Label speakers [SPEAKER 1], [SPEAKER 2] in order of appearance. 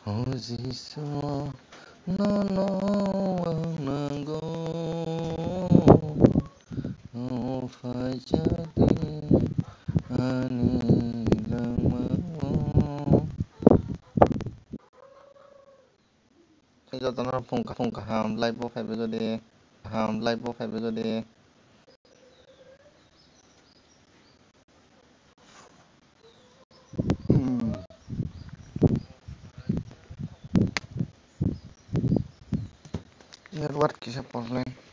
[SPEAKER 1] 어디서 너는 원하고 phải jadi ani lama bây giờ tao nó phun cả hàm like vô phải bây giờ đi hàm like vô phải bây giờ đi network kisah problem